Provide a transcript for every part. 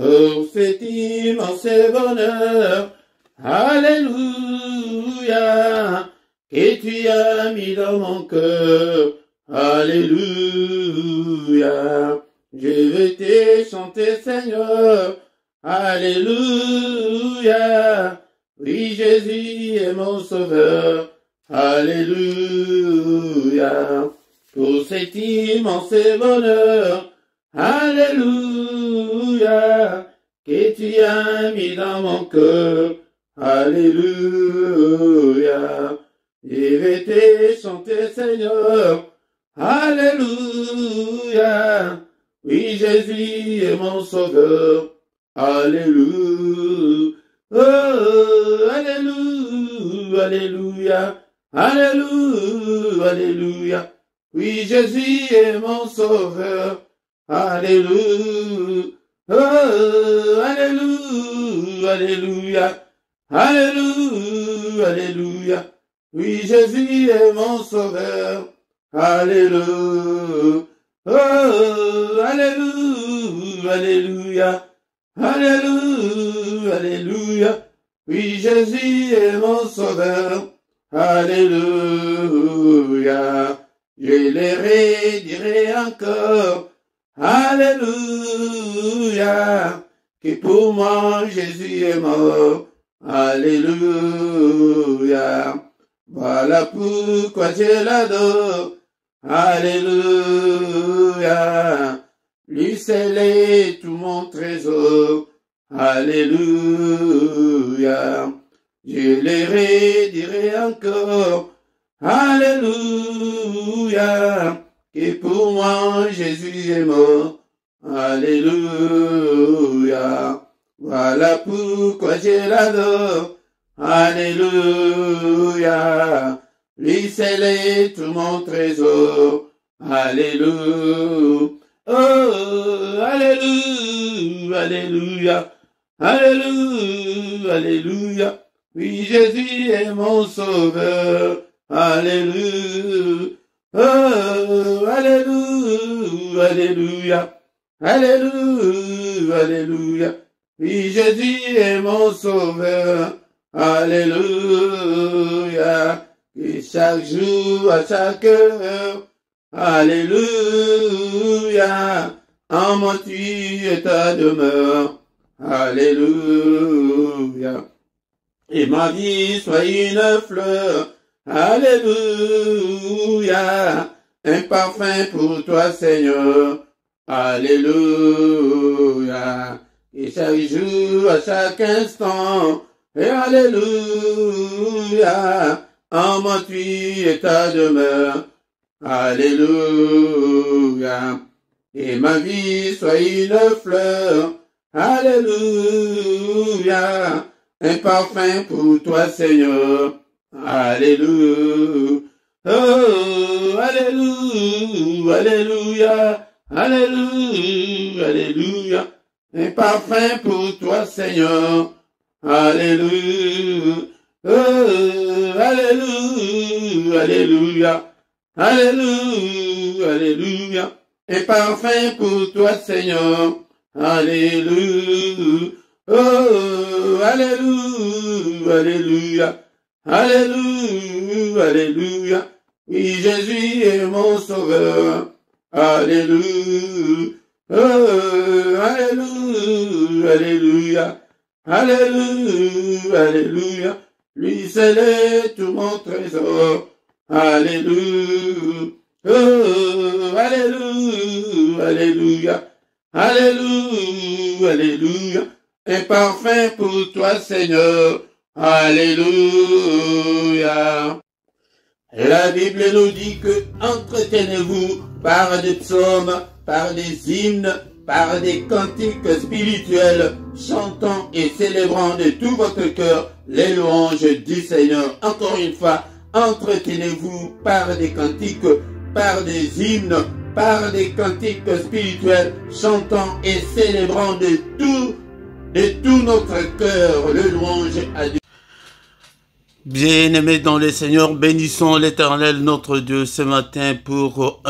Oh, cet immense bonheur, alléluia, que tu as mis dans mon cœur, alléluia. Je veux te chanter, Seigneur, alléluia. Oui, Jésus est mon sauveur, alléluia. Pour cet immense bonheur, alléluia, que tu as mis dans mon cœur, alléluia. Je vais te chanter, Seigneur, alléluia. Oui, Jésus est mon sauveur, alléluia. Oh, alléluia, alléluia, alléluia, alléluia. Oui, Jésus est mon sauveur, alléluia. Oh, alléluia, alléluia, alléluia, alléluia. Oui, Jésus est mon sauveur, alléluia. Oh, alléluia, alléluia, alléluia, alléluia. Oui, Jésus est mon sauveur, alléluia. Je les redirai encore, alléluia. Que pour moi Jésus est mort, alléluia. Voilà pourquoi je l'adore, alléluia. Lui seul est tout mon trésor, alléluia. Je le redirai encore, alléluia. Que pour moi Jésus est mort, alléluia. Voilà pourquoi je l'adore, alléluia. Lui seul est tout mon trésor, alléluia. Oh, alléluia, alléluia, alléluia, alléluia. Oui, Jésus est mon sauveur, alléluia. Oh, alléluia, alléluia, alléluia, alléluia. Oui, Jésus est mon sauveur, alléluia. Et chaque jour, à chaque heure, alléluia. En moi tu es ta demeure, alléluia. Et ma vie soit une fleur, alléluia. Un parfum pour toi, Seigneur, alléluia. Et chaque jour, à chaque instant, et alléluia. En moi tu es ta demeure, alléluia. Et ma vie soit une fleur, alléluia. Un parfum pour toi, Seigneur, alléluia. Oh, alléluia, alléluia, alléluia, alléluia. Un parfum pour toi, Seigneur, alléluia. Oh, alléluia, alléluia, alléluia, alléluia. Un parfum pour toi, Seigneur, alléluia. Oh, alléluia, alléluia, alléluia, alléluia. Oui, Jésus est mon sauveur, alléluia. Oh, alléluia, alléluia, alléluia, alléluia. Lui seul est tout mon trésor, alléluia. Oh, alléluia, alléluia, alléluia, alléluia. Un parfum pour toi, Seigneur, alléluia. La Bible nous dit que entretenez-vous par des psaumes, par des hymnes, par des cantiques spirituels, chantant et célébrant de tout votre cœur les louanges du Seigneur. Encore une fois, entretenez-vous par des cantiques, par des hymnes, par des cantiques spirituels, chantant et célébrant de tout notre cœur le louange à Dieu. Bien-aimés dans le Seigneur, bénissons l'Éternel notre Dieu ce matin pour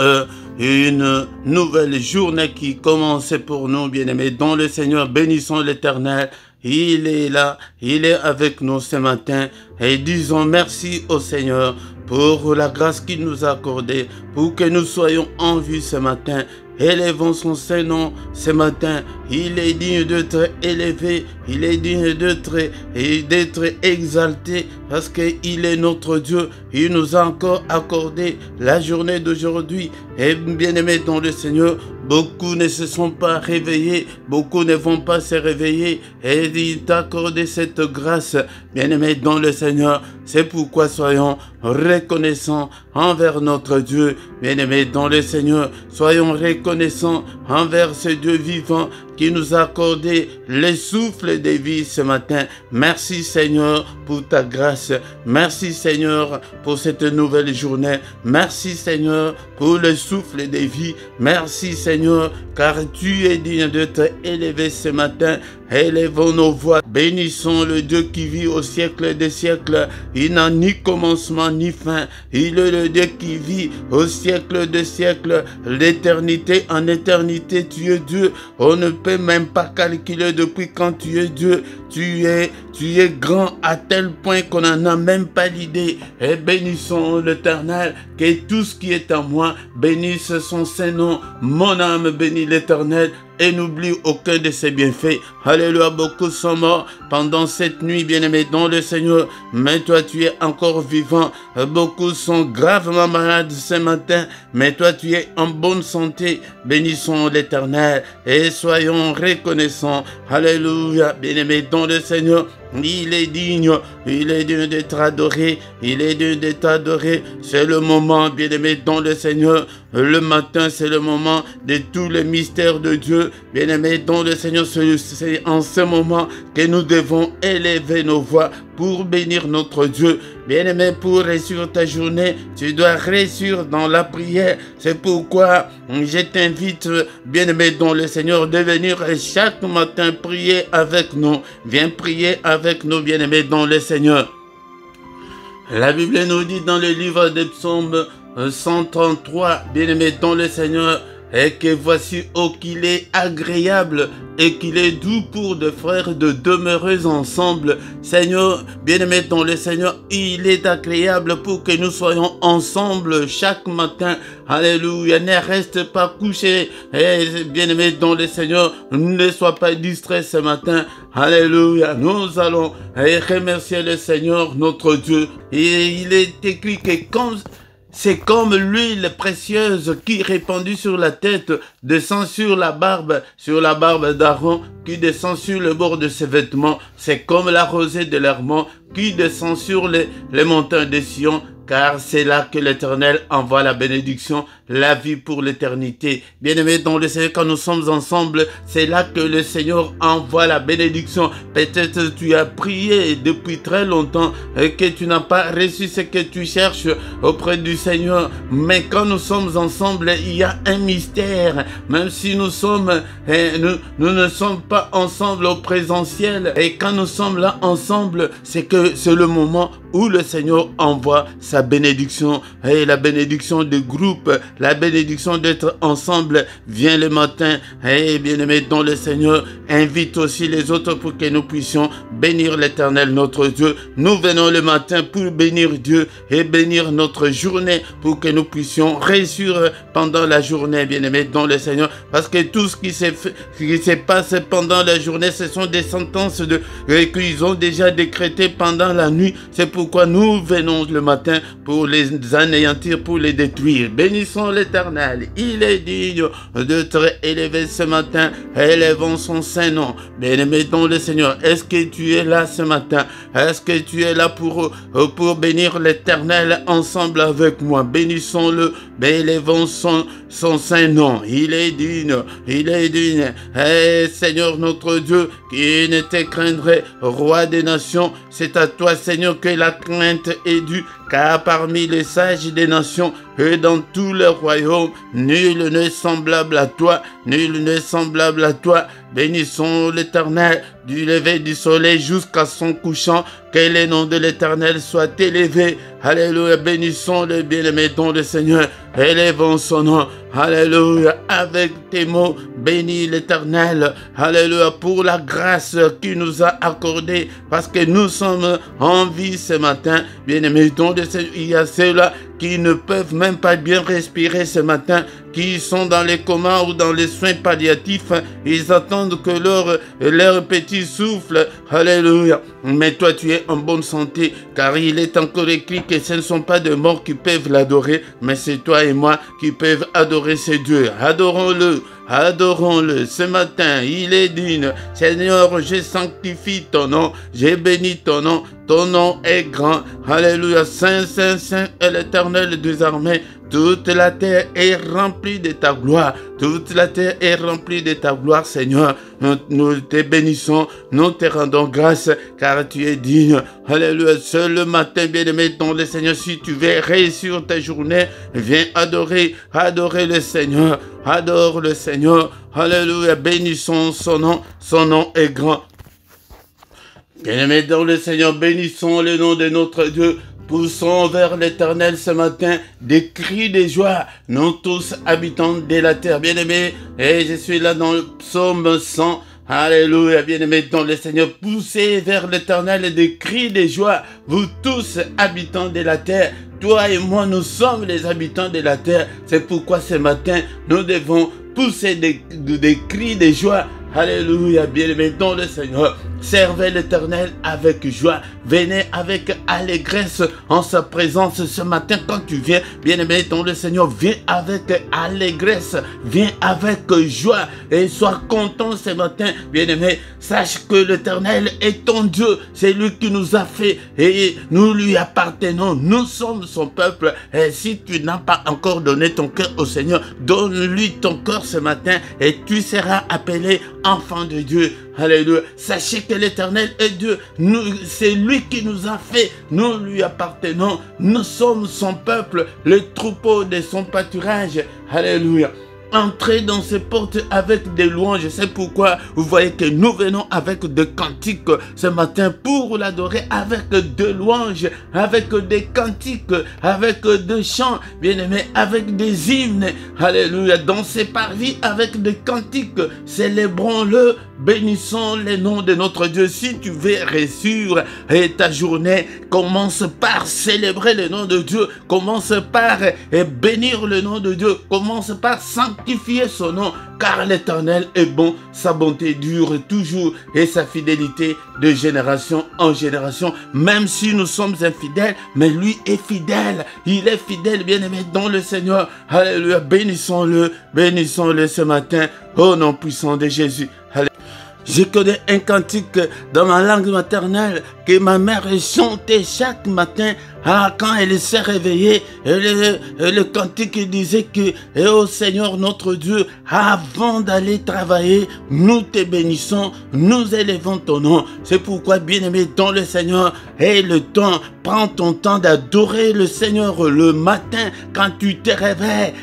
une nouvelle journée qui commence pour nous. Bien-aimés dans le Seigneur, bénissons l'Éternel. Il est là, il est avec nous ce matin et disons merci au Seigneur pour la grâce qu'il nous a accordée, pour que nous soyons en vie ce matin. Élevons son Saint-Nom ce matin. Il est digne d'être élevé, il est digne d'être exalté parce qu'il est notre Dieu. Il nous a encore accordé la journée d'aujourd'hui. Et bien-aimés dans le Seigneur, beaucoup ne se sont pas réveillés, beaucoup ne vont pas se réveiller. Et il t'a accordé cette grâce, bien-aimés dans le Seigneur. C'est pourquoi soyons reconnaissants envers notre Dieu. Bien-aimés dans le Seigneur, soyons reconnaissants envers ce Dieu vivant qui nous a accordé le souffle de vie ce matin. Merci Seigneur pour ta grâce. Merci Seigneur pour cette nouvelle journée. Merci Seigneur pour le souffle de vie. Merci Seigneur car tu es digne de te élever ce matin. Élevons nos voix. Bénissons le Dieu qui vit au siècle des siècles. Il n'a ni commencement ni fin. Il est le Dieu qui vit au siècle des siècles. L'éternité en éternité, tu es Dieu. On ne peut même pas calculer depuis quand tu es Dieu. Tu es grand à tel point qu'on n'en a même pas l'idée. Et bénissons l'Éternel, que tout ce qui est en moi bénisse son Saint-Nom. Mon âme bénit l'Éternel et n'oublie aucun de ses bienfaits. Alléluia, beaucoup sont morts pendant cette nuit, bien-aimés dans le Seigneur, mais toi tu es encore vivant. Beaucoup sont gravement malades ce matin, mais toi tu es en bonne santé. Bénissons l'Éternel et soyons reconnaissants. Alléluia, bien-aimés dans le Seigneur. Il est digne d'être adoré, il est digne d'être adoré. C'est le moment, bien-aimé dans le Seigneur. Le matin, c'est le moment de tous les mystères de Dieu. Bien-aimé dans le Seigneur, c'est en ce moment que nous devons élever nos voix pour bénir notre Dieu. Bien-aimé, pour réussir ta journée, tu dois réussir dans la prière. C'est pourquoi je t'invite, bien-aimé dans le Seigneur, de venir chaque matin prier avec nous. Viens prier avec nous, bien-aimé dans le Seigneur. La Bible nous dit dans le livre des Psaumes 133, bien-aimé dans le Seigneur, et que voici, oh, qu'il est agréable et qu'il est doux pour deux frères de demeurer ensemble. Seigneur, bien-aimé dans le Seigneur, il est agréable pour que nous soyons ensemble chaque matin. Alléluia, ne reste pas couché. Et bien-aimé dans le Seigneur, ne sois pas distrait ce matin. Alléluia, nous allons remercier le Seigneur, notre Dieu. Et il est écrit que c'est comme l'huile précieuse qui répandue sur la tête descend sur la barbe d'Aaron, qui descend sur le bord de ses vêtements. C'est comme la rosée de l'Hermon qui descend sur les montagnes de Sion, car c'est là que l'Éternel envoie la bénédiction, la vie pour l'éternité. Bien-aimés dans le Seigneur, quand nous sommes ensemble, c'est là que le Seigneur envoie la bénédiction. Peut-être tu as prié depuis très longtemps et que tu n'as pas reçu ce que tu cherches auprès du Seigneur. Mais quand nous sommes ensemble, il y a un mystère. Même si nous ne sommes pas ensemble au présentiel, et quand nous sommes là ensemble, c'est que c'est le moment où le Seigneur envoie sa bénédiction. Et la bénédiction du groupe, la bénédiction d'être ensemble vient le matin. Et bien-aimé dans le Seigneur, invite aussi les autres pour que nous puissions bénir l'Éternel notre Dieu. Nous venons le matin pour bénir Dieu et bénir notre journée, pour que nous puissions réussir pendant la journée, bien-aimé dans le Seigneur, parce que tout ce qui se passe pendant la journée, ce sont des sentences qu'ils ont déjà décrétées pendant la nuit. C'est pourquoi nous venons le matin pour les anéantir, pour les détruire. Bénissons l'Éternel, il est digne de te élever ce matin. Élevons son Saint-Nom. Bien-aimé dans le Seigneur, est-ce que tu es là ce matin? Est-ce que tu es là pour bénir l'Éternel ensemble avec moi? Bénissons-le, élevons son Saint-Nom. Il est digne, il est digne. Seigneur notre Dieu, qui ne te craindrait, roi des nations, c'est à toi Seigneur que la crainte est due, car parmi les sages des nations, et dans tout le royaume. Nul n'est semblable à toi, nul n'est semblable à toi. Bénissons l'Éternel du lever du soleil jusqu'à son couchant. Que le nom de l'Éternel soit élevé. Alléluia. Bénissons le bien-aimé don le Seigneur. Élevons son nom. Alléluia. Avec tes mots, bénis l'Éternel. Alléluia. Pour la grâce qu'il nous a accordée. Parce que nous sommes en vie ce matin. Bien-aimé don le Seigneur. Il y a ceux-là qui ne peuvent même pas bien respirer ce matin, qui sont dans les comas ou dans les soins palliatifs. Ils attendent que leur petit souffle. Alléluia. Mais toi, tu es en bonne santé, car il est encore écrit que ce ne sont pas de morts qui peuvent l'adorer, mais c'est toi et moi qui peuvent adorer ce Dieu. Adorons-le. Adorons-le ce matin, il est digne. Seigneur, je sanctifie ton nom, j'ai béni ton nom est grand. Alléluia, Saint, Saint, Saint est l'Éternel des armées. Toute la terre est remplie de ta gloire. Toute la terre est remplie de ta gloire, Seigneur. Nous te bénissons, nous te rendons grâce, car tu es digne. Alléluia. Seul le matin, bien-aimé, ton le Seigneur, si tu veux réussir ta journée, viens adorer le Seigneur. Adore le Seigneur. Alléluia. Bénissons son nom est grand. Bien-aimé dans le Seigneur, bénissons le nom de notre Dieu. Poussons vers l'Éternel ce matin des cris de joie, nous tous habitants de la terre. Bien-aimés, et je suis là dans le psaume 100. Alléluia, bien-aimés dans le Seigneur, poussez vers l'Éternel des cris de joie, vous tous habitants de la terre. Toi et moi, nous sommes les habitants de la terre. C'est pourquoi ce matin, nous devons pousser des cris de joie. Alléluia, bien-aimés dans le Seigneur. Servez l'Éternel avec joie. Venez avec allégresse en sa présence ce matin quand tu viens. Bien-aimé dans le Seigneur, viens avec allégresse. Viens avec joie et sois content ce matin. Bien-aimé, sache que l'Éternel est ton Dieu. C'est lui qui nous a fait et nous lui appartenons. Nous sommes son peuple. Et si tu n'as pas encore donné ton cœur au Seigneur, donne-lui ton cœur ce matin et tu seras appelé enfant de Dieu. Alléluia. Sachez que l'Éternel est Dieu. C'est lui qui nous a fait. Nous lui appartenons. Nous sommes son peuple, le troupeau de son pâturage. Alléluia. Entrez dans ces portes avec des louanges. C'est pourquoi vous voyez que nous venons avec des cantiques ce matin pour l'adorer, avec des louanges, avec des cantiques, avec des chants, bien-aimés, avec des hymnes. Alléluia. Dans ces parvis avec des cantiques, célébrons-le, bénissons le nom de notre Dieu. Si tu veux réussir ta journée, commence par célébrer le nom de Dieu, commence par bénir le nom de Dieu, commence par sanctifier son nom, car l'Éternel est bon, sa bonté dure toujours et sa fidélité de génération en génération. Même si nous sommes infidèles, mais lui est fidèle. Il est fidèle, bien-aimé, dans le Seigneur. Alléluia, bénissons-le ce matin, au nom puissant de Jésus. Alléluia. Je connais un cantique dans ma langue maternelle que ma mère chantait chaque matin quand elle s'est réveillée. Le cantique disait que ô Seigneur notre Dieu, avant d'aller travailler, nous te bénissons, nous élevons ton nom. C'est pourquoi, bien-aimé dans le Seigneur, et le temps, prends ton temps d'adorer le Seigneur le matin quand tu te réveilles.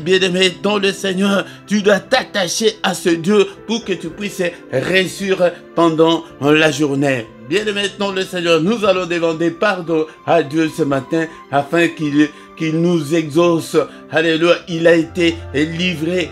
Bien-aimé dans le Seigneur, tu dois t'attacher à ce Dieu pour que tu puisses réussir pendant la journée. Bien-aimé dans le Seigneur, nous allons demander pardon à Dieu ce matin afin qu'il nous exauce. Alléluia, il a été livré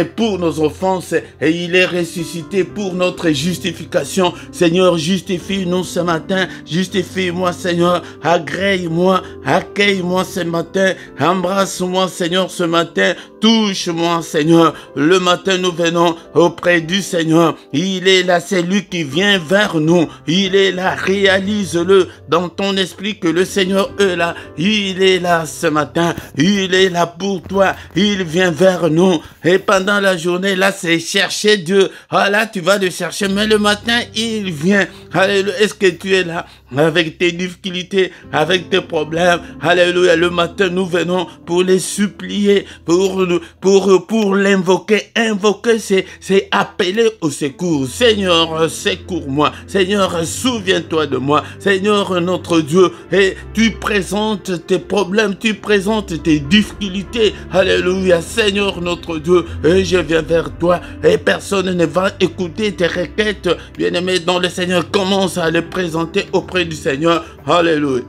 pour nos offenses et il est ressuscité pour notre justification. Seigneur, justifie-nous ce matin, justifie-moi Seigneur, agrée-moi, accueille-moi ce matin, embrasse-moi Seigneur ce matin, touche-moi Seigneur. Le matin nous venons auprès du Seigneur, il est là, c'est lui qui vient vers nous, il est là, réalise-le dans ton esprit que le Seigneur est là, il est là ce matin, il est là pour toi, il vient vers nous. Et pendant la journée, là, c'est chercher Dieu. Ah là, tu vas le chercher, mais le matin, il vient. Alléluia. Est-ce que tu es là avec tes difficultés, avec tes problèmes? Alléluia. Le matin, nous venons pour les supplier, pour l'invoquer. Invoquer, c'est appeler au secours. Seigneur, secours-moi. Seigneur, souviens-toi de moi. Seigneur, notre Dieu, et tu présentes tes problèmes, tu présentes tes difficultés. Alléluia. Seigneur, notre Dieu, et je viens vers toi, et personne ne va écouter tes requêtes. Bien-aimé dans le Seigneur, commence à les présenter auprès du Seigneur. Alléluia.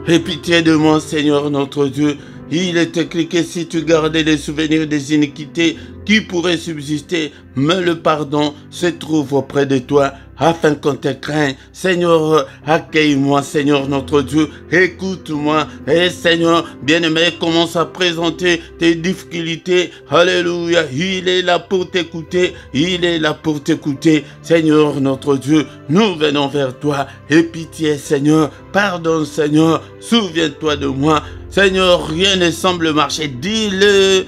Aie pitié de moi, Seigneur, notre Dieu. Il est écrit que si tu gardais les souvenirs des iniquités qui pourraient subsister, mais le pardon se trouve auprès de toi, afin qu'on te craigne. Seigneur, accueille-moi, Seigneur notre Dieu, écoute-moi. Et Seigneur, bien-aimé, commence à présenter tes difficultés. Alléluia, il est là pour t'écouter, il est là pour t'écouter. Seigneur notre Dieu, nous venons vers toi. Aie pitié, Seigneur, pardonne, Seigneur, souviens-toi de moi. Seigneur, rien ne semble marcher. Dis-le,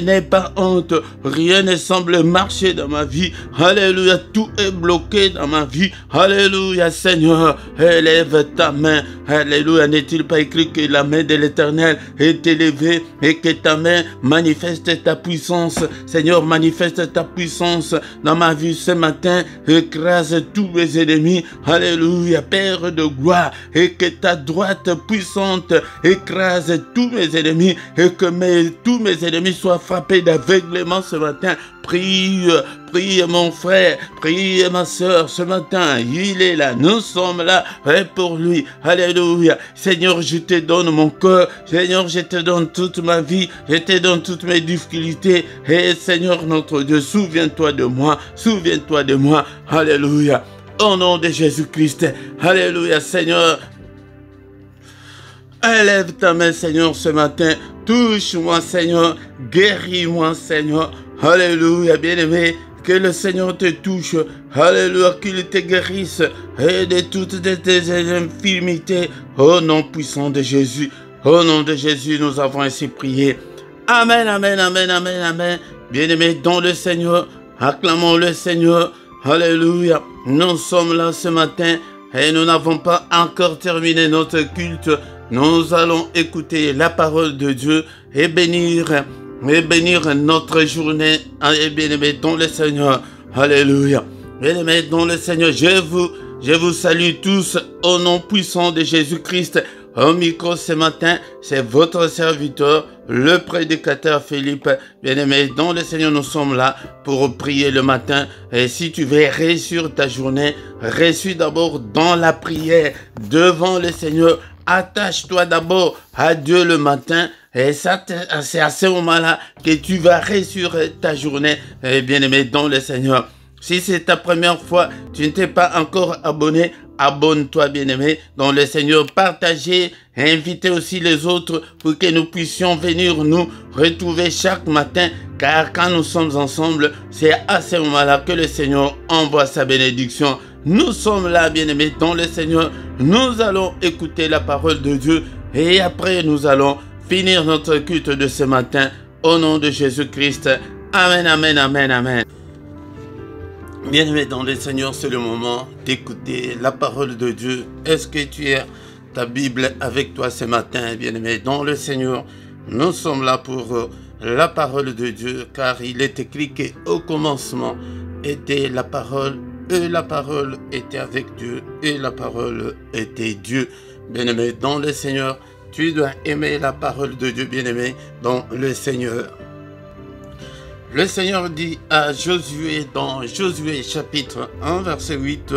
n'aie pas honte. Rien ne semble marcher dans ma vie. Alléluia, tout est bloqué dans ma vie. Alléluia, Seigneur, élève ta main. Alléluia, n'est-il pas écrit que la main de l'Éternel est élevée et que ta main manifeste ta puissance? Seigneur, manifeste ta puissance dans ma vie ce matin. Écrase tous mes ennemis. Alléluia, Père de gloire, et que ta droite puissante écrase tous mes ennemis et que tous mes ennemis soient frappés d'aveuglement ce matin. Prie mon frère, prie ma soeur ce matin. Il est là, nous sommes là pour lui. Alléluia. Seigneur, je te donne mon cœur. Seigneur, je te donne toute ma vie. Je te donne toutes mes difficultés. Et Seigneur notre Dieu, souviens-toi de moi. Souviens-toi de moi. Alléluia. Au nom de Jésus-Christ. Alléluia, Seigneur. Élève ta main, Seigneur, ce matin. Touche-moi, Seigneur. Guéris-moi, Seigneur. Alléluia, bien-aimé. Que le Seigneur te touche. Alléluia, qu'il te guérisse. Et de toutes tes infirmités. Au nom puissant de Jésus. Au nom de Jésus, nous avons ainsi prié. Amen, amen, amen, amen, amen. Bien-aimé, dans le Seigneur. Acclamons le Seigneur. Alléluia. Nous sommes là ce matin. Et nous n'avons pas encore terminé notre culte. Nous allons écouter la parole de Dieu et bénir notre journée. Et bien-aimé dans le Seigneur. Alléluia. Bien-aimé dans le Seigneur, je vous salue tous au nom puissant de Jésus-Christ. Au micro ce matin, c'est votre serviteur, le prédicateur Philippe. Bien-aimé dans le Seigneur, nous sommes là pour prier le matin. Et si tu veux réussir ta journée, réussis d'abord dans la prière devant le Seigneur. Attache-toi d'abord à Dieu le matin et c'est à ce moment-là que tu vas réussir ta journée, bien-aimé dans le Seigneur. Si c'est ta première fois, tu ne t'es pas encore abonné, abonne-toi, bien-aimé dans le Seigneur. Partagez et invitez aussi les autres pour que nous puissions venir nous retrouver chaque matin. Car quand nous sommes ensemble, c'est à ce moment-là que le Seigneur envoie sa bénédiction. Nous sommes là, bien-aimés, dans le Seigneur. Nous allons écouter la parole de Dieu et après nous allons finir notre culte de ce matin au nom de Jésus-Christ. Amen, amen, amen, amen. Bien-aimés dans le Seigneur, c'est le moment d'écouter la parole de Dieu. Est-ce que tu as ta Bible avec toi ce matin, bien-aimés dans le Seigneur? Nous sommes là pour la parole de Dieu, car il est écrit qu'au commencement était la parole, et la parole était avec Dieu, et la parole était Dieu. Bien-aimé dans le Seigneur, tu dois aimer la parole de Dieu, bien-aimé dans le Seigneur. Le Seigneur dit à Josué, dans Josué chapitre 1, verset 8,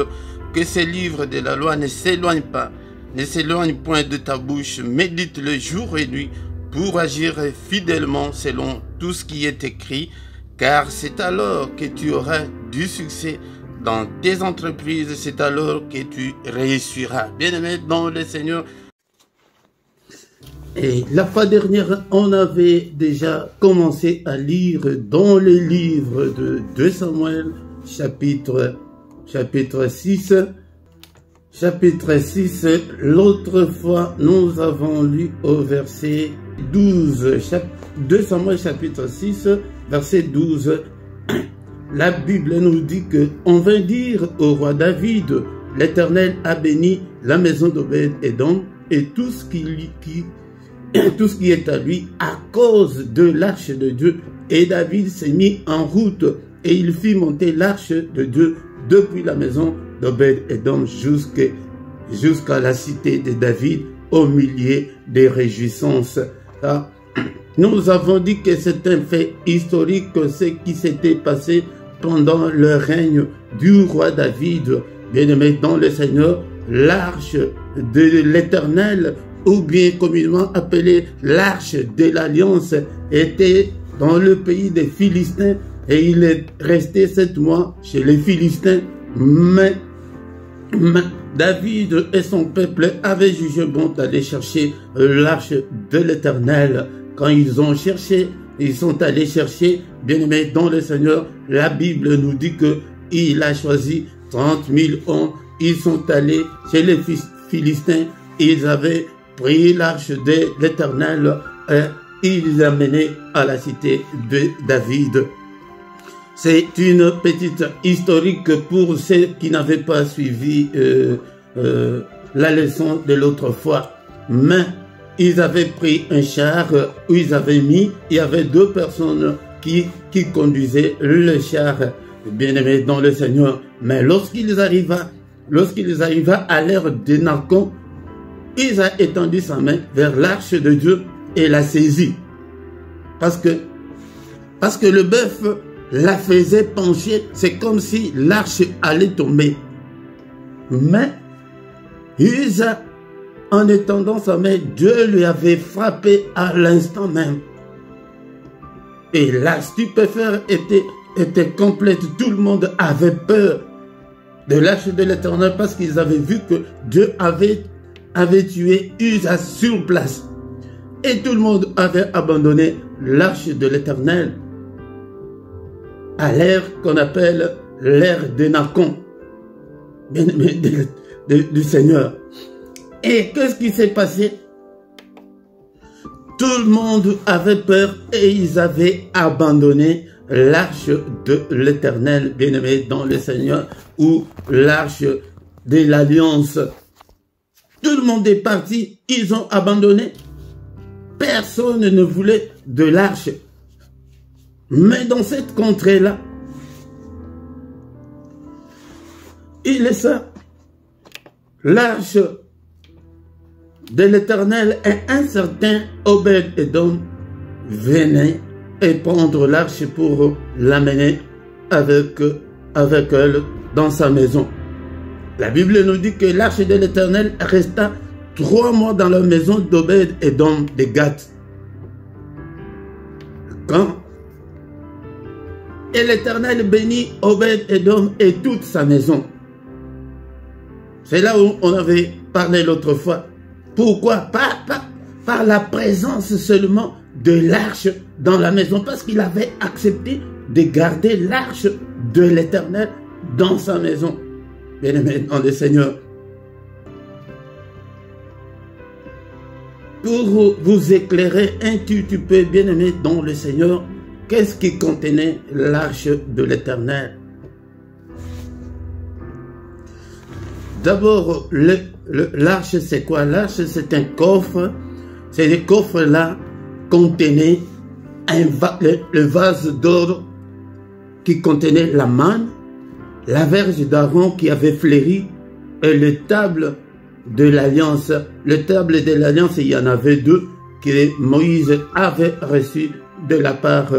que ces livres de la loi ne s'éloignent pas, ne s'éloignent point de ta bouche, médite-le jour et nuit, pour agir fidèlement selon tout ce qui est écrit, car c'est alors que tu auras du succès dans tes entreprises, c'est alors que tu réussiras. Bien-aimé dans le Seigneur. Et la fois dernière, on avait déjà commencé à lire dans le livre de 2 Samuel, chapitre 6. chapitre 6, l'autre fois, nous avons lu au verset 12, 2 Samuel chapitre 6, verset 12. La Bible nous dit que on vint dire au roi David, l'Éternel a béni la maison d'Obed-Édom et tout ce qui est à lui à cause de l'arche de Dieu. Et David s'est mis en route et il fit monter l'arche de Dieu depuis la maison d'Obed-Édom jusqu'à la cité de David au milieu des réjouissances. Nous avons dit que c'est un fait historique, ce qui s'était passé pendant le règne du roi David. Bien-aimé dans le Seigneur, l'arche de l'Éternel, ou bien communément appelée l'arche de l'Alliance, était dans le pays des Philistins et il est resté 7 mois chez les Philistins. Mais David et son peuple avaient jugé bon d'aller chercher l'arche de l'Éternel. Quand ils ont cherché, ils sont allés chercher, bien-aimés dans le Seigneur, la Bible nous dit qu'il a choisi 30 000 hommes. Ils sont allés chez les Philistins, ils avaient pris l'arche de l'Éternel et ils l'amenaient à la cité de David. C'est une petite historique pour ceux qui n'avaient pas suivi la leçon de l'autre fois. Mais ils avaient pris un char où ils avaient mis, il y avait 2 personnes qui conduisaient le char, bien-aimés dans le Seigneur. Mais lorsqu'ils arriva à l'ère de Nacon, il a étendu sa main vers l'arche de Dieu et l'a saisie. Parce que le bœuf la faisait pencher, c'est comme si l'arche allait tomber. Mais Usa, en étendant sa main, Dieu lui avait frappé à l'instant même. Et la stupéfaction était complète. Tout le monde avait peur de l'arche de l'Éternel parce qu'ils avaient vu que Dieu avait tué Usa sur place. Et tout le monde avait abandonné l'arche de l'Éternel à l'ère qu'on appelle l'ère de Nacon, du Seigneur. Et qu'est-ce qui s'est passé? Tout le monde avait peur et ils avaient abandonné l'arche de l'Éternel, bien-aimé dans le Seigneur, ou l'arche de l'Alliance. Tout le monde est parti, ils ont abandonné. Personne ne voulait de l'arche. Mais dans cette contrée-là, il est ça, l'arche de l'Éternel et un certain Obed-Édom venaient et prendre l'arche pour l'amener avec elle dans sa maison. La Bible nous dit que l'arche de l'Éternel resta 3 mois dans la maison d'Obed-Édom de Gath. Et l'Éternel bénit Obed-Édom et toute sa maison. C'est là où on avait parlé l'autre fois. Pourquoi? Par la présence seulement de l'arche dans la maison. Parce qu'il avait accepté de garder l'arche de l'Éternel dans sa maison. Bien-aimé dans le Seigneur. Pour vous éclairer un petit peu, bien-aimé dans le Seigneur, qu'est-ce qui contenait l'arche de l'Éternel? D'abord, l'arche, c'est quoi? L'arche, c'est un coffre. Ces coffres-là contenaient le vase d'or qui contenait la manne, la verge d'Aaron qui avait fleuri et le table de l'Alliance. Le table de l'Alliance, il y en avait 2 que Moïse avait reçu de la part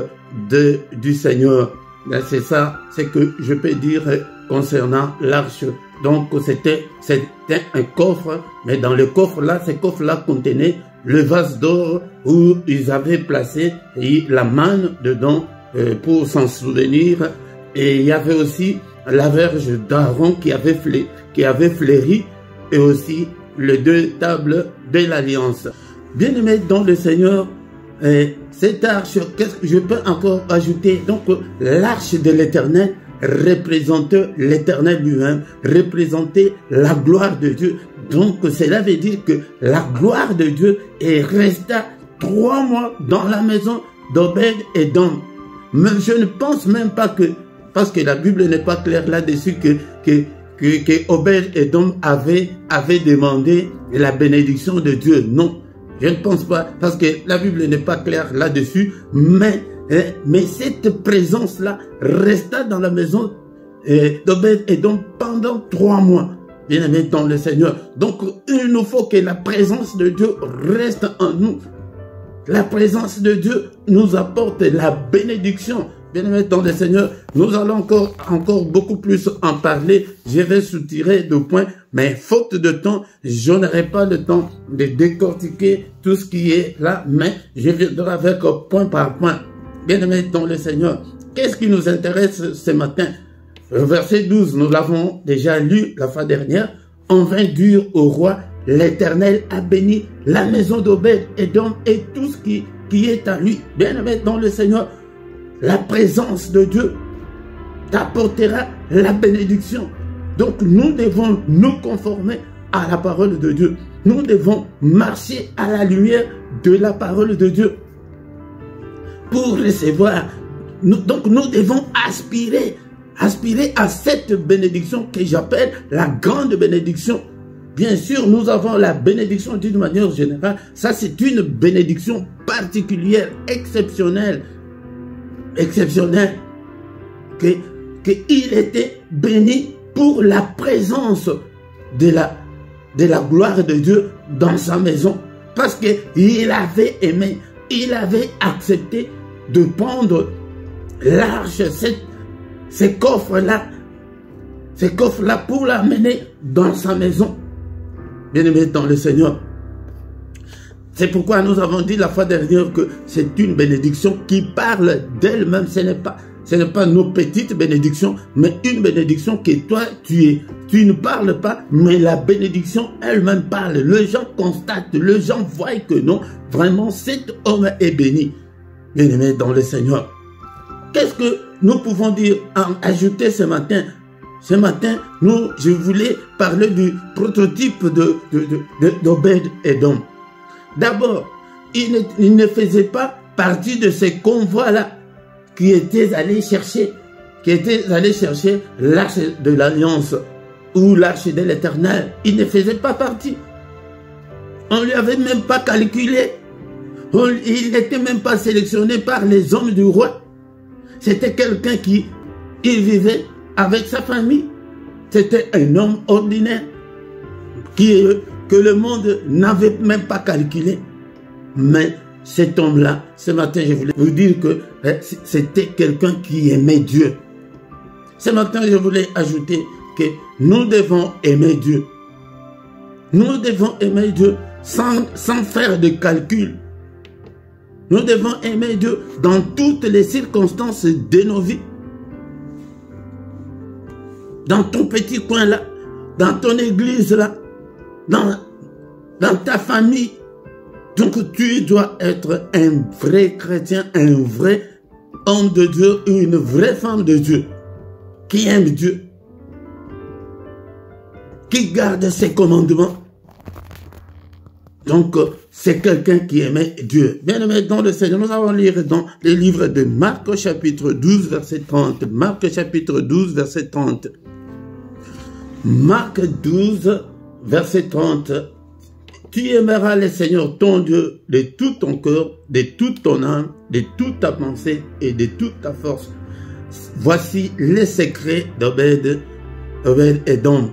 du Seigneur. C'est ça, c'est que je peux dire concernant l'arche. Donc c'était un coffre, mais dans le coffre-là, ce coffre-là contenait le vase d'or où ils avaient placé la manne dedans pour s'en souvenir. Et il y avait aussi la verge d'Aaron qui avait fleuri et aussi les 2 tables de l'Alliance. Bien-aimés dans le Seigneur, cette arche, qu'est-ce que je peux encore ajouter? Donc l'arche de l'Éternel représentait l'Éternel lui-même, représentait la gloire de Dieu. Donc cela veut dire que la gloire de Dieu est restée 3 mois dans la maison d'Obed-Édom. Mais je ne pense même pas que, parce que la Bible n'est pas claire là-dessus, que Obed-Édom avait demandé la bénédiction de Dieu. Non, je ne pense pas, parce que la Bible n'est pas claire là-dessus, mais cette présence-là resta dans la maison d'Obed-Édom pendant 3 mois. Bien aimé dans le Seigneur. Donc, il nous faut que la présence de Dieu reste en nous. La présence de Dieu nous apporte la bénédiction. Bien aimé dans le Seigneur, nous allons encore beaucoup plus en parler. Je vais soutirer 2 points, mais faute de temps, je n'aurai pas le temps de décortiquer tout ce qui est là, mais je viendrai avec point par point. Bien aimé dans le Seigneur, qu'est-ce qui nous intéresse ce matin? Verset 12, nous l'avons déjà lu la fois dernière. On vint dire au roi, l'Éternel a béni la maison d'Obed-Édom et tout ce qui est à lui. Bien aimé dans le Seigneur, la présence de Dieu t'apportera la bénédiction. Donc nous devons nous conformer à la parole de Dieu. Nous devons marcher à la lumière de la parole de Dieu pour recevoir. Donc nous devons aspirer à cette bénédiction que j'appelle la grande bénédiction. Bien sûr, nous avons la bénédiction d'une manière générale. Ça, c'est une bénédiction particulière, exceptionnelle. Qu'il était béni pour la présence de la gloire de Dieu dans sa maison. Parce qu'il avait aimé, il avait accepté de prendre l'arche, ces coffres-là pour l'amener dans sa maison. Bien-aimé dans le Seigneur. C'est pourquoi nous avons dit la fois dernière que c'est une bénédiction qui parle d'elle-même. Ce n'est pas nos petites bénédictions, mais une bénédiction que toi, tu ne parles pas, mais la bénédiction elle-même parle. Les gens constatent, les gens voient que non, vraiment cet homme est béni. Bien-aimé dans le Seigneur. Qu'est-ce que nous pouvons dire, ajouter ce matin? Ce matin, je voulais parler du prototype d'Obed-Édom. D'abord, il ne faisait pas partie de ces convois-là qui étaient allés chercher l'arche de l'Alliance ou l'arche de l'Éternel. Il ne faisait pas partie. On ne lui avait même pas calculé. Il n'était même pas sélectionné par les hommes du roi. C'était quelqu'un qui vivait avec sa famille. C'était un homme ordinaire que le monde n'avait même pas calculé. Mais cet homme-là, ce matin, je voulais vous dire que c'était quelqu'un qui aimait Dieu. Ce matin, je voulais ajouter que nous devons aimer Dieu. Nous devons aimer Dieu sans faire de calcul. Nous devons aimer Dieu dans toutes les circonstances de nos vies. Dans ton petit coin là, dans ton église là, dans ta famille. Donc tu dois être un vrai chrétien, un vrai homme de Dieu, une vraie femme de Dieu, qui aime Dieu, qui garde ses commandements. Donc c'est quelqu'un qui aimait Dieu. Bien aimé dans le Seigneur, nous allons lire dans les livres de Marc chapitre 12 verset 30. Marc chapitre 12 verset 30. Marc 12 verset 30. Tu aimeras le Seigneur ton Dieu de tout ton cœur, de toute ton âme, de toute ta pensée et de toute ta force. Voici les secrets d'Obed-Édom.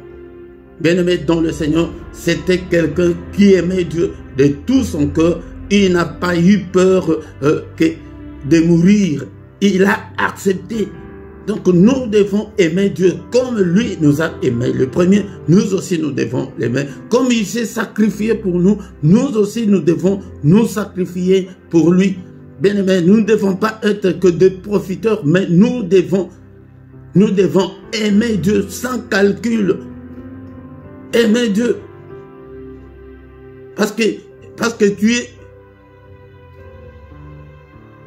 Bien-aimé dans le Seigneur, c'était quelqu'un qui aimait Dieu de tout son cœur. Il n'a pas eu peur de mourir. Il a accepté. Donc nous devons aimer Dieu comme lui nous a aimé. Le premier, nous aussi nous devons l'aimer. Comme il s'est sacrifié pour nous, nous aussi nous devons nous sacrifier pour lui. Bien aimé, nous ne devons pas être que des profiteurs, mais nous devons aimer Dieu sans calcul. Aimer Dieu. Parce que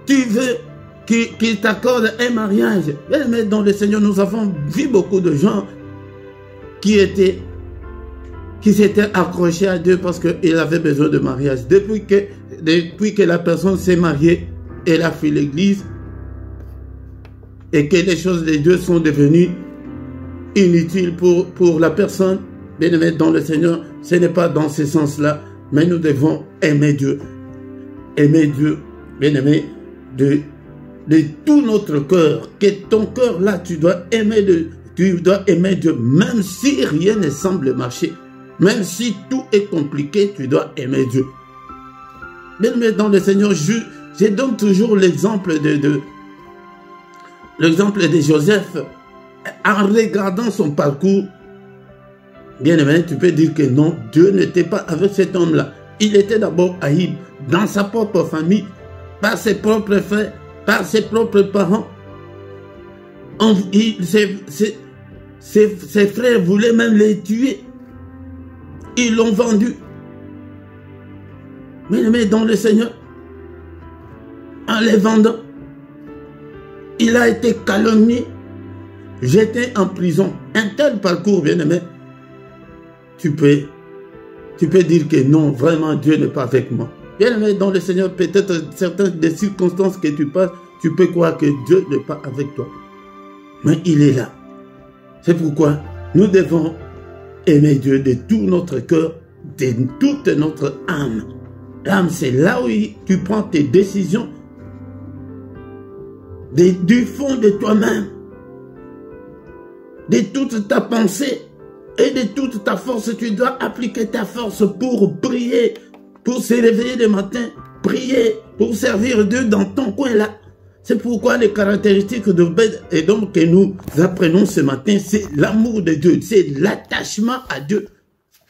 tu veux qui t'accorde un mariage. Mais dans le Seigneur, nous avons vu beaucoup de gens qui s'étaient accrochés à Dieu parce qu'ils avaient besoin de mariage. Depuis que la personne s'est mariée, elle a fait l'église et que les choses de Dieu sont devenues inutiles pour la personne. Bien-aimé dans le Seigneur, ce n'est pas dans ce sens-là, mais nous devons aimer Dieu. Aimer Dieu, bien-aimé, de tout notre cœur. Que ton cœur là, tu dois aimer Dieu, même si rien ne semble marcher. Même si tout est compliqué, tu dois aimer Dieu. Bien-aimé dans le Seigneur, je donne toujours l'exemple de Joseph. En regardant son parcours, bien-aimé, tu peux dire que non, Dieu n'était pas avec cet homme-là. Il était d'abord haï dans sa propre famille, par ses propres frères, par ses propres parents. Ses frères voulaient même les tuer. Ils l'ont vendu. Mais dans le Seigneur, en les vendant, il a été calomnié, jeté en prison. Un tel parcours, bien-aimé, tu peux dire que non, vraiment Dieu n'est pas avec moi. Bien-aimé dans le Seigneur, peut-être certaines des circonstances que tu passes, tu peux croire que Dieu n'est pas avec toi. Mais il est là. C'est pourquoi nous devons aimer Dieu de tout notre cœur, de toute notre âme. L'âme, c'est là où tu prends tes décisions du fond de toi-même, de toute ta pensée et de toute ta force. Tu dois appliquer ta force pour prier, pour se réveiller le matin, prier, pour servir Dieu dans ton coin là. C'est pourquoi les caractéristiques d'Obed et donc que nous apprenons ce matin, c'est l'amour de Dieu, c'est l'attachement à Dieu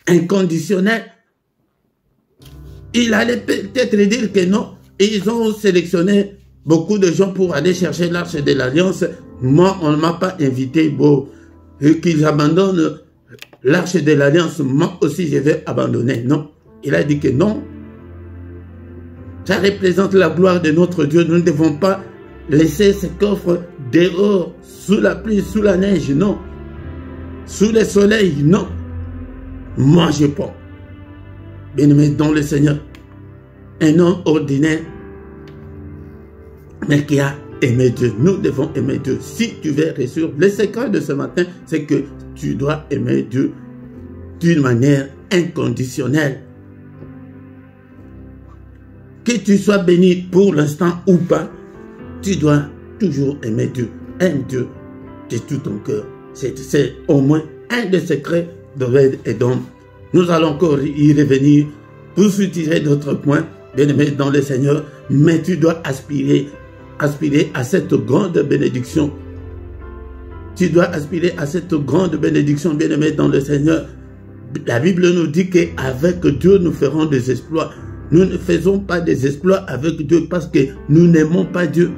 inconditionnel. Il allait peut-être dire que non, et ils ont sélectionné beaucoup de gens pour aller chercher l'arche de l'Alliance. Moi, on ne m'a pas invité, qu'ils abandonnent l'arche de l'Alliance. Moi aussi, je vais abandonner. Non, il a dit que non. Ça représente la gloire de notre Dieu. Nous ne devons pas laisser ce coffre dehors, sous la pluie, sous la neige, non. Sous le soleil, non. Moi, je prends. Bien-aimé dans le Seigneur, un homme ordinaire, mais qui a aimé Dieu. Nous devons aimer Dieu. Si tu veux réussir, le secret de ce matin, c'est que tu dois aimer Dieu d'une manière inconditionnelle. Que tu sois béni pour l'instant ou pas, tu dois toujours aimer Dieu. Aime Dieu de tout ton cœur. C'est au moins un des secrets d'Obed-Édom. Nous allons encore y revenir pour soutirer d'autres points, bien-aimés dans le Seigneur, mais tu dois aspirer à cette grande bénédiction. Tu dois aspirer à cette grande bénédiction, bien-aimés dans le Seigneur. La Bible nous dit qu'avec Dieu, nous ferons des exploits. Nous ne faisons pas des exploits avec Dieu parce que nous n'aimons pas Dieu.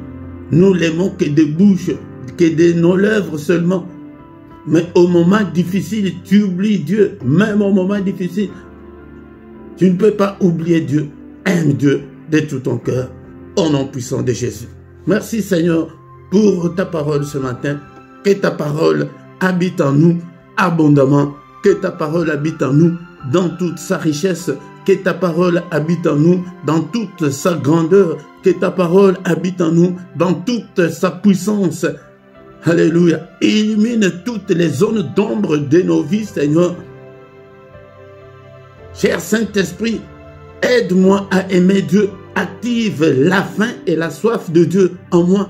Nous l'aimons que de bouche, que de nos lèvres seulement. Mais au moment difficile, tu oublies Dieu. Même au moment difficile, tu ne peux pas oublier Dieu. Aime Dieu de tout ton cœur. Au nom puissant de Jésus. Merci Seigneur pour ta parole ce matin. Que ta parole habite en nous abondamment. Que ta parole habite en nous dans toute sa richesse. Que ta parole habite en nous dans toute sa grandeur. Que ta parole habite en nous dans toute sa puissance. Alléluia. Illumine toutes les zones d'ombre de nos vies, Seigneur. Cher Saint-Esprit, aide-moi à aimer Dieu. Active la faim et la soif de Dieu en moi.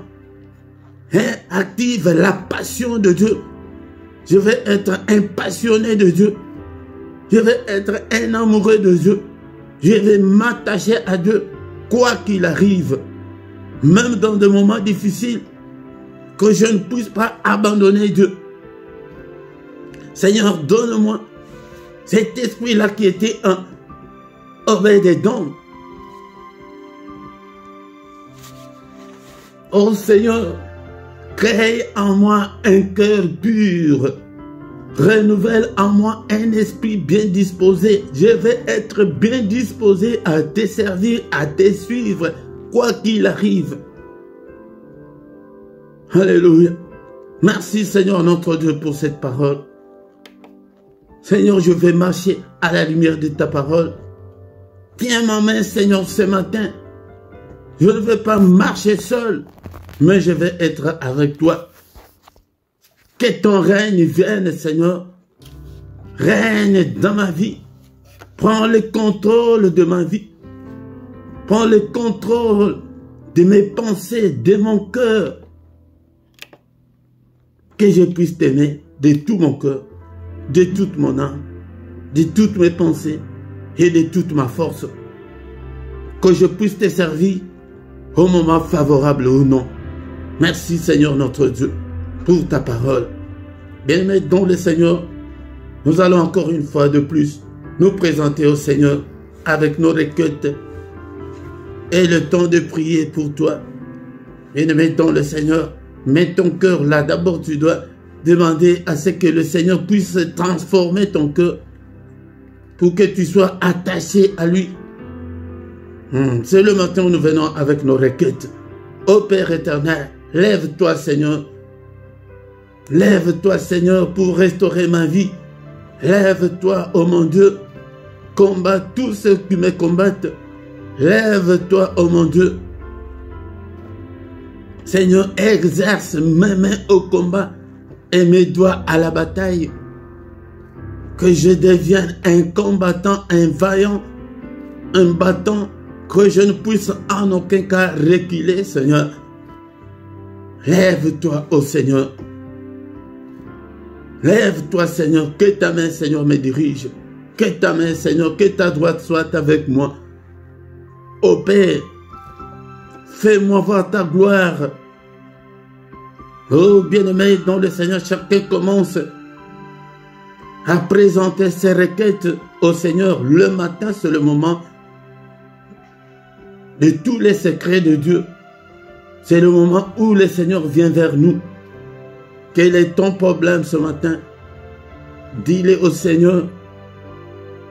Active la passion de Dieu. Je vais être un passionné de Dieu. Je vais être un amoureux de Dieu. Je vais m'attacher à Dieu, quoi qu'il arrive. Même dans des moments difficiles, que je ne puisse pas abandonner Dieu. Seigneur, donne-moi cet esprit-là qui était un Obed-Édom. Oh Seigneur, crée en moi un cœur pur. Renouvelle en moi un esprit bien disposé. Je vais être bien disposé à te servir, à te suivre, quoi qu'il arrive. Alléluia. Merci Seigneur notre Dieu pour cette parole. Seigneur, je vais marcher à la lumière de ta parole. Tiens ma main Seigneur ce matin. Je ne vais pas marcher seul, mais je vais être avec toi. Que ton règne vienne Seigneur. Règne dans ma vie. Prends le contrôle de ma vie. Prends le contrôle de mes pensées, de mon cœur. Que je puisse t'aimer de tout mon cœur, de toute mon âme, de toutes mes pensées et de toute ma force. Que je puisse te servir au moment favorable ou non. Merci Seigneur notre Dieu pour ta parole. Bien-aimé dans le Seigneur, nous allons encore une fois de plus nous présenter au Seigneur avec nos requêtes et le temps de prier pour toi. Bien-aimé dans le Seigneur, mets ton cœur là. D'abord, tu dois demander à ce que le Seigneur puisse transformer ton cœur pour que tu sois attaché à lui. C'est le matin où nous venons avec nos requêtes. Ô Père éternel, lève-toi Seigneur. Lève-toi Seigneur pour restaurer ma vie. Lève-toi, ô mon Dieu. Combat tous ceux qui me combattent. Lève-toi, ô mon Dieu. Seigneur, exerce mes mains au combat et mes doigts à la bataille. Que je devienne un combattant, un vaillant, un battant, que je ne puisse en aucun cas reculer, Seigneur. Lève-toi, ô Seigneur. Lève-toi, Seigneur, que ta main, Seigneur, me dirige. Que ta main, Seigneur, que ta droite soit avec moi. Ô Père, fais-moi voir ta gloire. Oh, bien-aimé, dans le Seigneur, chacun commence à présenter ses requêtes au Seigneur. Le matin, c'est le moment de tous les secrets de Dieu. C'est le moment où le Seigneur vient vers nous. Quel est ton problème ce matin? Dis-le au Seigneur.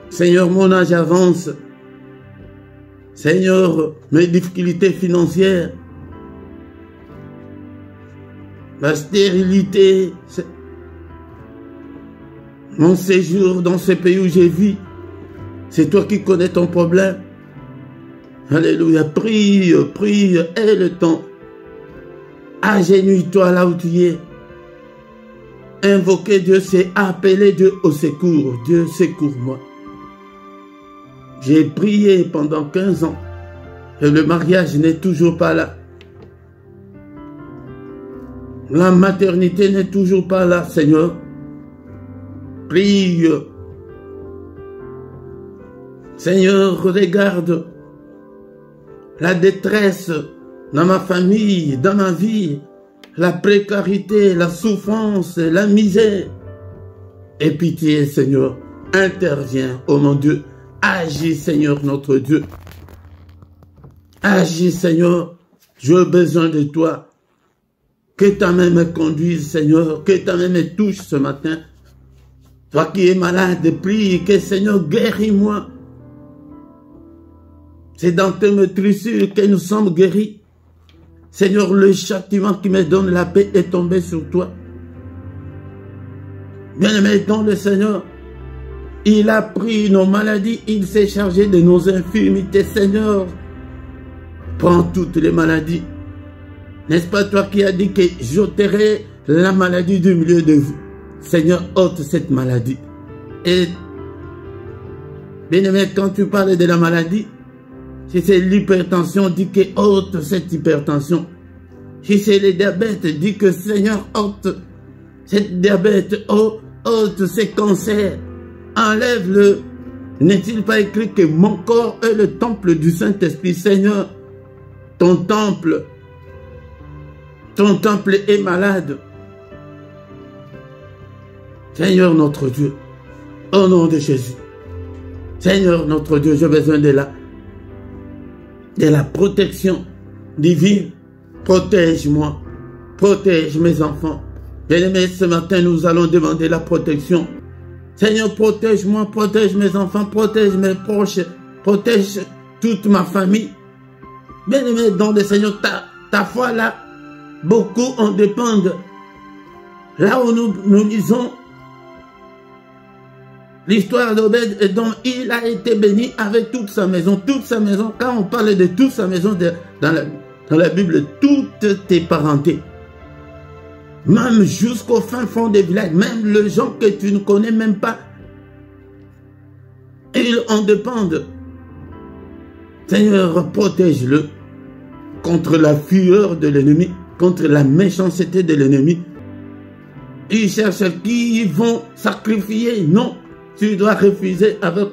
Seigneur, mon âge avance. Seigneur, mes difficultés financières, ma stérilité, mon séjour dans ce pays où je vis, c'est toi qui connais ton problème. Alléluia, prie, prie, aie le temps. Agenouille-toi là où tu es. Invoquer Dieu, c'est appeler Dieu au secours. Dieu, secours-moi. J'ai prié pendant 15 ans et le mariage n'est toujours pas là. La maternité n'est toujours pas là, Seigneur. Prie. Seigneur, regarde la détresse dans ma famille, dans ma vie, la précarité, la souffrance, la misère. Et pitié, Seigneur, interviens, ô mon Dieu. Agis, Seigneur, notre Dieu. Agis, Seigneur. J'ai besoin de toi. Que ta main me conduise, Seigneur. Que ta main me touche ce matin. Toi qui es malade, prie que, Seigneur, guéris-moi. C'est dans tes meurtrissures que nous sommes guéris. Seigneur, le châtiment qui me donne la paix est tombé sur toi. Bien-aimé dans le Seigneur, il a pris nos maladies, il s'est chargé de nos infirmités. Seigneur, prends toutes les maladies. N'est-ce pas toi qui as dit que j'ôterai la maladie du milieu de vous? Seigneur, ôte cette maladie. Et, bien-aimé, quand tu parles de la maladie, si c'est l'hypertension, dis que ôte cette hypertension. Si c'est le diabète, dis que Seigneur, ôte cette diabète, ôte ces cancers. Enlève-le. N'est-il pas écrit que mon corps est le temple du Saint-Esprit? Seigneur, ton temple est malade. Seigneur notre Dieu, au nom de Jésus. Seigneur notre Dieu, j'ai besoin de la protection divine. Protège-moi, protège mes enfants. Bien-aimés, ce matin, nous allons demander la protection. Seigneur, protège-moi, protège mes enfants, protège mes proches, protège toute ma famille. Bien-aimé, dans le Seigneur, ta foi là, Beaucoup en dépendent. Là où nous lisons l'histoire d'Obed-Édom, il a été béni avec toute sa maison. Toute sa maison, quand on parle de toute sa maison dans la Bible, toutes tes parentés. Même jusqu'au fin fond des villages, même les gens que tu ne connais même pas, ils en dépendent. Seigneur, protège-le contre la fureur de l'ennemi, contre la méchanceté de l'ennemi. Ils cherchent qui vont sacrifier. Non, tu dois refuser avec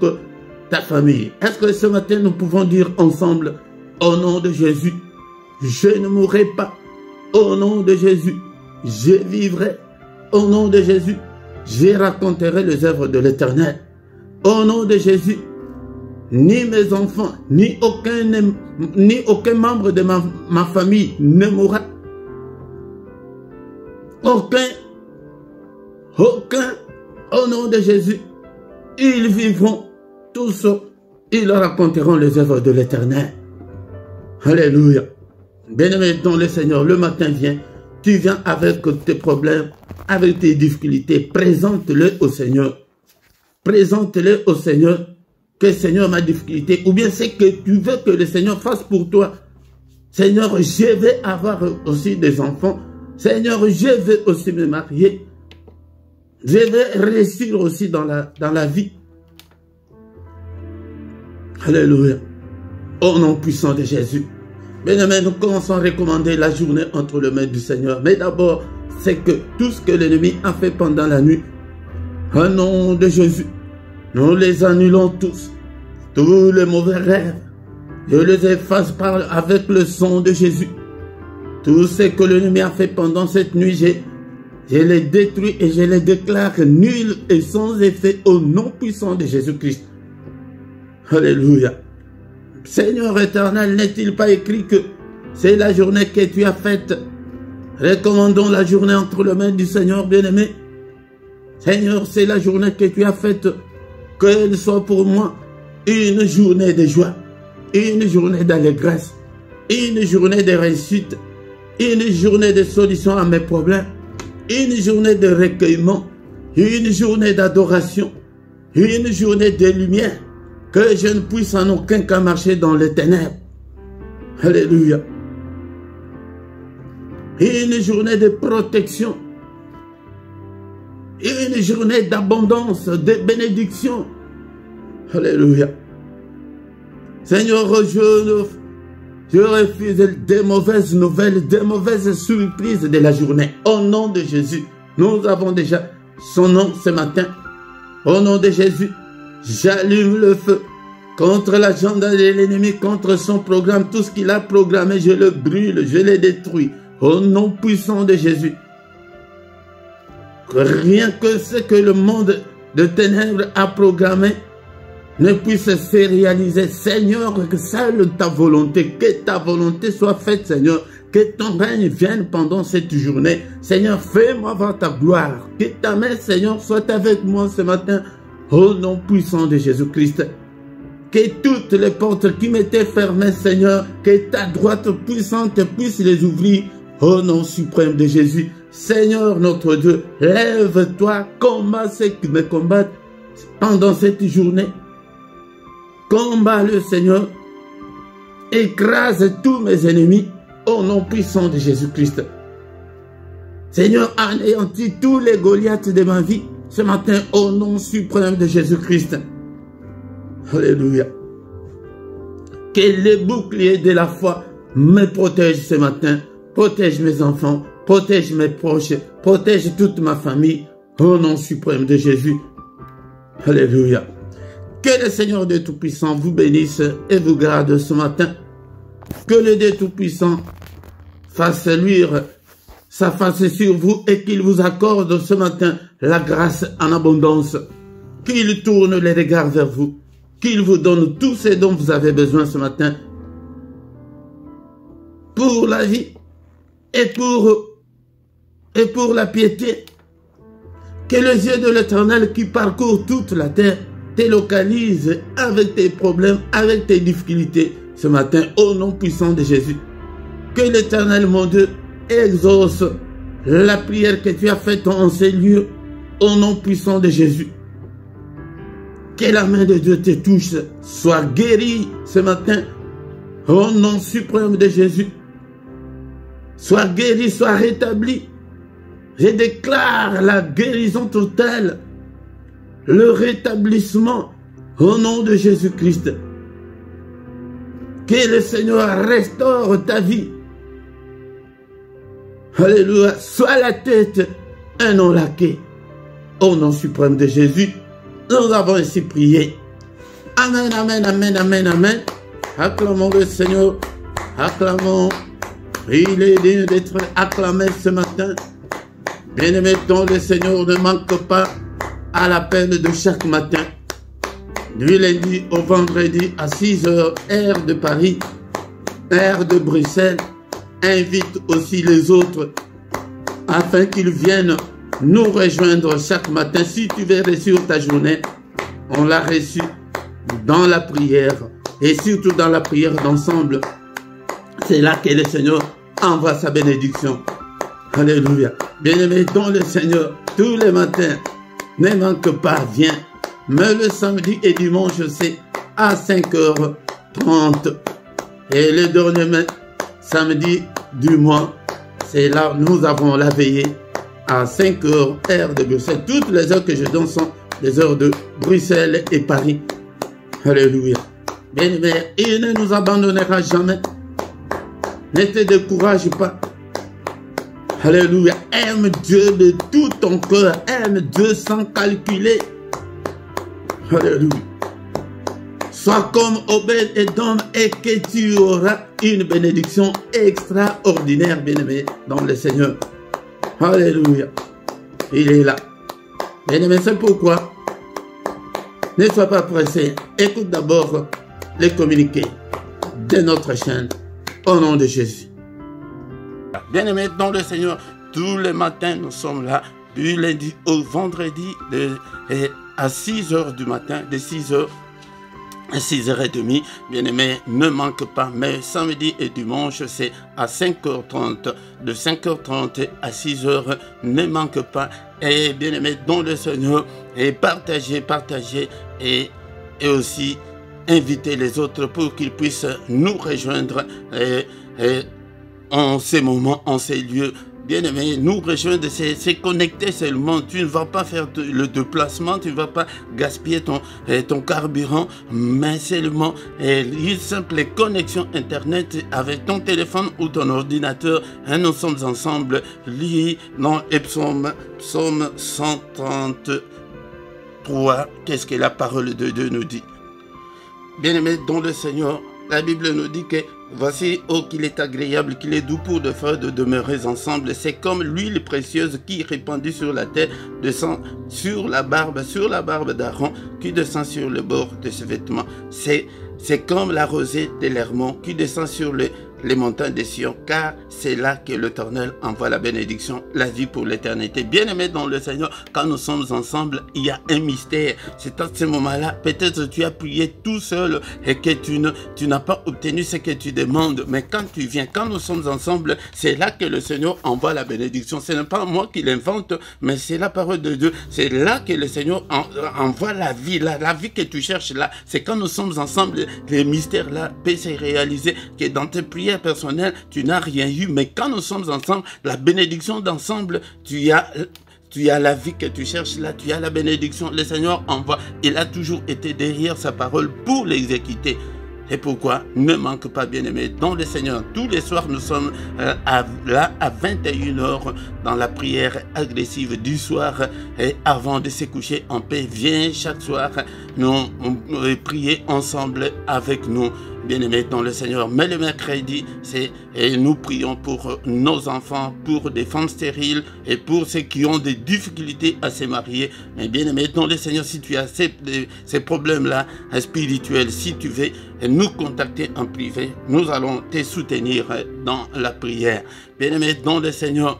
ta famille. Est-ce que ce matin nous pouvons dire ensemble, au nom de Jésus, je ne mourrai pas. Au nom de Jésus, je vivrai. Au nom de Jésus, je raconterai les œuvres de l'Éternel. Au nom de Jésus, ni mes enfants, ni aucun membre de ma famille ne mourra. Aucun, au nom de Jésus, ils vivront tous, ils raconteront les œuvres de l'Éternel. Alléluia. Bien-aimé dans le Seigneur, le matin vient, tu viens avec tes problèmes, avec tes difficultés, présente-le au Seigneur. Présente-le au Seigneur, que Seigneur ma difficulté, ou bien c'est que tu veux que le Seigneur fasse pour toi. Seigneur, je vais avoir aussi des enfants. Seigneur, je vais aussi me marier. Je vais réussir aussi dans la vie. Alléluia. Au nom puissant de Jésus. Bien-aimé, nous commençons à recommander la journée entre les mains du Seigneur. Mais d'abord, c'est que tout ce que l'ennemi a fait pendant la nuit, au nom de Jésus, nous les annulons tous. Tous les mauvais rêves, je les efface avec le sang de Jésus. Tout ce que l'ennemi a fait pendant cette nuit, je les détruis et je les déclare nuls et sans effet au nom puissant de Jésus-Christ. Alléluia. Seigneur éternel, n'est-il pas écrit que c'est la journée que tu as faite? Recommandons la journée entre les mains du Seigneur bien-aimé. Seigneur, c'est la journée que tu as faite, qu'elle soit pour moi une journée de joie, une journée d'allégresse, une journée de réussite, une journée de solution à mes problèmes, une journée de recueillement, une journée d'adoration, une journée de lumière, que je ne puisse en aucun cas marcher dans les ténèbres. Alléluia. Une journée de protection, une journée d'abondance, de bénédiction. Alléluia. Seigneur, je refuse des mauvaises nouvelles, des mauvaises surprises de la journée. Au nom de Jésus, nous avons déjà son nom ce matin. Au nom de Jésus, j'allume le feu contre l'agenda de l'ennemi, contre son programme. Tout ce qu'il a programmé, je le brûle, je le détruis. Au nom puissant de Jésus. Rien que ce que le monde de ténèbres a programmé ne puisse se réaliser. Seigneur, que seule ta volonté, que ta volonté soit faite, Seigneur. Que ton règne vienne pendant cette journée. Seigneur, fais-moi voir ta gloire. Que ta main, Seigneur, soit avec moi ce matin. Au nom puissant de Jésus-Christ. Que toutes les portes qui m'étaient fermées, Seigneur, que ta droite puissante puisse les ouvrir. Au nom suprême de Jésus. Seigneur notre Dieu, lève-toi, combat ceux qui me combattent pendant cette journée. Combat le Seigneur. Écrase tous mes ennemis au nom puissant de Jésus-Christ. Seigneur, anéantis tous les Goliaths de ma vie ce matin au nom suprême de Jésus-Christ. Alléluia. Que les boucliers de la foi me protègent ce matin. Protège mes enfants, protège mes proches, protège toute ma famille au nom suprême de Jésus. Alléluia. Que le Seigneur Dieu Tout-Puissant vous bénisse et vous garde ce matin. Que le Dieu Tout-Puissant fasse luire sa face sur vous et qu'il vous accorde ce matin la grâce en abondance. Qu'il tourne les regards vers vous. Qu'il vous donne tout ce dont vous avez besoin ce matin. Pour la vie et pour la piété. Que les yeux de l'Éternel qui parcourt toute la terre te localise avec tes problèmes, avec tes difficultés ce matin au nom puissant de Jésus. Que l'Éternel, mon Dieu, exauce la prière que tu as faite en ces lieux, au nom puissant de Jésus. Que la main de Dieu te touche, sois guéri ce matin, au nom suprême de Jésus. Sois guéri, sois rétabli. Je déclare la guérison totale, le rétablissement au nom de Jésus-Christ. Que le Seigneur restaure ta vie. Alléluia. Sois la tête, un non laqué. Au nom suprême de Jésus, nous avons ainsi prié. Amen, amen, amen, amen, amen. Acclamons le Seigneur. Acclamons. Il est digne d'être acclamé ce matin. Bien-aimé, dont le Seigneur ne manque pas à l'appel de chaque matin. Du lundi au vendredi à 6 h, heure de Paris, heure de Bruxelles. Invite aussi les autres afin qu'ils viennent nous rejoindre chaque matin. Si tu veux réussir ta journée, on l'a reçu dans la prière et surtout dans la prière d'ensemble. C'est là que le Seigneur envoie sa bénédiction. Alléluia. Bien-aimé, dont le Seigneur, tous les matins, ne manque pas, viens. Mais le samedi et dimanche, c'est à 5 h 30. Et le dernier samedi du mois, c'est là nous avons la veillée à 5 h, heure de Bruxelles. Toutes les heures que je donne sont les heures de Bruxelles et Paris. Alléluia. Bien-aimé, il ne nous abandonnera jamais. Ne te décourage pas. Alléluia. Aime Dieu de tout ton cœur. Aime Dieu sans calculer. Alléluia. Sois comme Obed-Edom et que tu auras une bénédiction extraordinaire, bien-aimé, dans le Seigneur. Alléluia. Il est là. Bien-aimé, c'est pourquoi ne sois pas pressé. Écoute d'abord les communiqués de notre chaîne au nom de Jésus. Bien-aimé, dans le Seigneur, tous les matins, nous sommes là, du lundi au vendredi, à 6 h du matin, de 6 h à 6 h 30. Bien-aimé, ne manque pas, mais samedi et dimanche, c'est à 5 h 30. De 5 h 30 à 6 h, ne manque pas. Et bien-aimé, dans le Seigneur, et partagez et aussi invitez les autres pour qu'ils puissent nous rejoindre en ces moments, en ces lieux. Bien-aimé, nous rejoindre, c'est connecter seulement. Tu ne vas pas faire le déplacement, tu ne vas pas gaspiller ton carburant, mais seulement une simple connexion Internet avec ton téléphone ou ton ordinateur. Et nous sommes ensemble, liés dans les psaume 133. Qu'est-ce que la parole de Dieu nous dit? Bien-aimé, dans le Seigneur, la Bible nous dit que voici, oh, qu'il est agréable, qu'il est doux pour de faire de demeurer ensemble. C'est comme l'huile précieuse qui est répandue sur la terre, descend sur la barbe d'Aaron, qui descend sur le bord de ses vêtements. C'est comme la rosée de l'Hermon qui descend sur les montagnes de Sion, car c'est là que l'Éternel envoie la bénédiction, la vie pour l'éternité. Bien-aimé dans le Seigneur, quand nous sommes ensemble, il y a un mystère. C'est à ce moment-là, peut-être tu as prié tout seul et que tu n'as pas obtenu ce que tu demandes. Mais quand tu viens, quand nous sommes ensemble, c'est là que le Seigneur envoie la bénédiction. Ce n'est pas moi qui l'invente, mais c'est la parole de Dieu. C'est là que le Seigneur envoie la vie. La vie que tu cherches là, c'est quand nous sommes ensemble, les mystères là peuvent se réaliser, que dans tes prières personnelles, tu n'as rien eu, mais quand nous sommes ensemble, la bénédiction d'ensemble, tu as la vie que tu cherches là, tu as la bénédiction. Le Seigneur envoie, il a toujours été derrière sa parole pour l'exécuter. Et pourquoi? Ne manque pas, bien-aimé, dans le Seigneur. Tous les soirs, nous sommes là à 21 h dans la prière agressive du soir. Et avant de se coucher en paix, viens chaque soir nous prier ensemble avec nous, bien-aimés dans le Seigneur. Mais le mercredi, nous prions pour nos enfants, pour des femmes stériles et pour ceux qui ont des difficultés à se marier. Mais bien-aimés dans le Seigneur, si tu as ces problèmes-là spirituels, si tu veux nous contacter en privé, nous allons te soutenir dans la prière. Bien-aimés dans le Seigneur,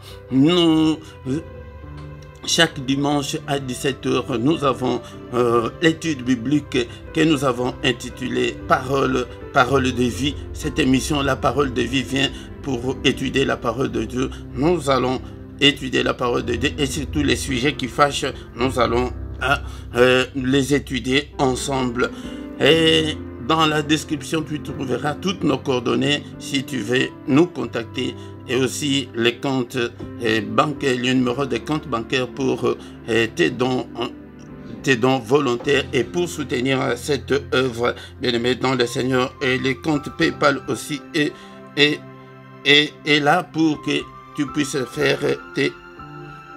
chaque dimanche à 17 h, nous avons l'étude biblique que nous avons intitulée Parole parole de vie. Cette émission, la parole de vie, vient pour étudier la parole de Dieu. Nous allons étudier la parole de Dieu et sur tous les sujets qui fâchent, nous allons les étudier ensemble. Et dans la description, tu trouveras toutes nos coordonnées si tu veux nous contacter, et aussi les comptes bancaires, le numéro des comptes bancaires pour tes dons volontaires et pour soutenir cette œuvre, bien aimé dans le Seigneur. Et les comptes PayPal aussi est là pour que tu puisses faire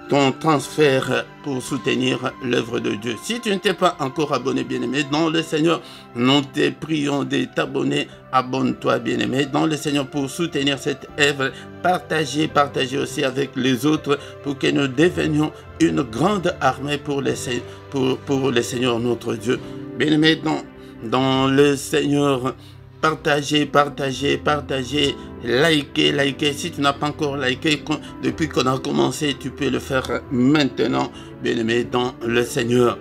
ton transfert pour soutenir l'œuvre de Dieu. Si tu ne t'es pas encore abonné, bien-aimé dans le Seigneur, nous te prions de t'abonner. Abonne-toi, bien-aimé dans le Seigneur, pour soutenir cette œuvre. Partagez aussi avec les autres pour que nous devenions une grande armée pour le Seigneur notre Dieu. Bien-aimé dans le Seigneur, partagez, likez. Si tu n'as pas encore liké depuis qu'on a commencé, tu peux le faire maintenant, bien-aimé dans le Seigneur.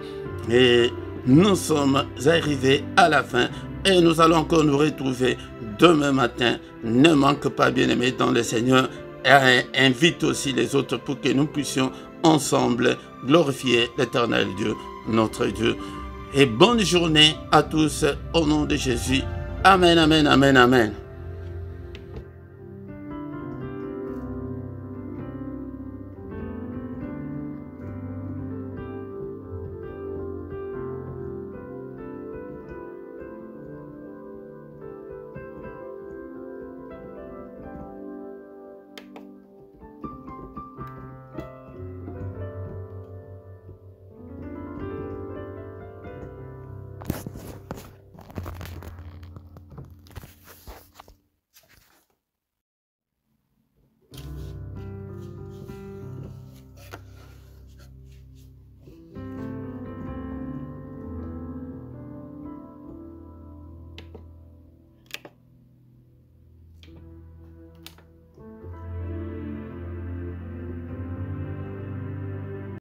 Et nous sommes arrivés à la fin et nous allons encore nous retrouver demain matin. Ne manque pas, bien-aimé dans le Seigneur. Et invite aussi les autres pour que nous puissions ensemble glorifier l'Éternel Dieu, notre Dieu. Et bonne journée à tous au nom de Jésus. Amen, amen, amen, amen.